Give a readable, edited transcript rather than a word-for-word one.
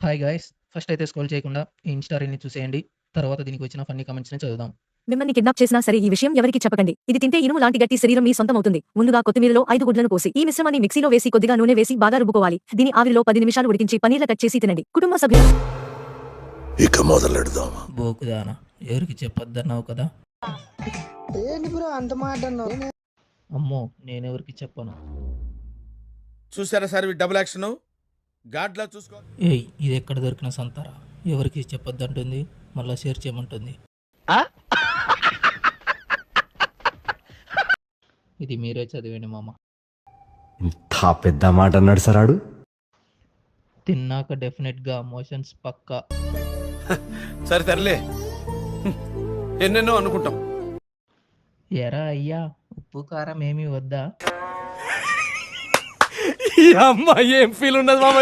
Hi guys! First అయితే scroll చేయకుండా ఈ ఇన్‌స్టా రీల్‌ని చూసేయండి. తర్వాత దీనికి వచ్చిన ఫన్నీ కామెంట్స్‌ని చదువుదాం. మిమ్మల్ని కిడ్నాప్ చేసినా సరే ఈ విషయం ఎవరికీ చెప్పకండి. ఇది తింటే ఇనుము లాంటి గట్టి శరీరం మీ సొంతమవుతుంది. ముందుగా కొత్తిమీరలో 5 గుడ్లను కోసి ఈ మిశ్రమాన్ని మిక్సీలో వేసి కొద్దిగా నూనె వేసి బాగా రుబ్బుకోవాలి. దీని ఆవిరిలో 10 నిమిషాలు ఉడికించి పనీర్‌లా కట్ చేసి తినండి. కుటుంబ సభ్యులు ఇక మొదలెడదామా? బోకుదానా ఎవరికి చెప్పొద్దన్నావు కదా! ఏంటి బ్రో అంత మాట అన్నావు? అమ్మో! నేనెవరికి చెప్పను. చూసారా సార్ డబుల్ యాక్షన్ గాడ్లా చూసుకో. ఏయ్! ఇది ఎక్కడ దొరికిన సంతారా? ఎవరికి చెప్పొద్దంటుంది. మళ్ళా షేర్ చేయమంటుంది. ఇది మీరే చదివండి మామ. ఇంత పెద్ద మాట అన్నాడు సరాడు. తిన్నాక డెఫినెట్‌గా మోషన్స్ పక్కా. సరే తరలే, ఎన్నెన్నో అనుకుంటాం. ఎరా అయ్యా! ఉప్పు, కారం ఏమీ వద్దా? ఈ అమ్మాయి ఏం ఫీల్ ఉన్నది మామ.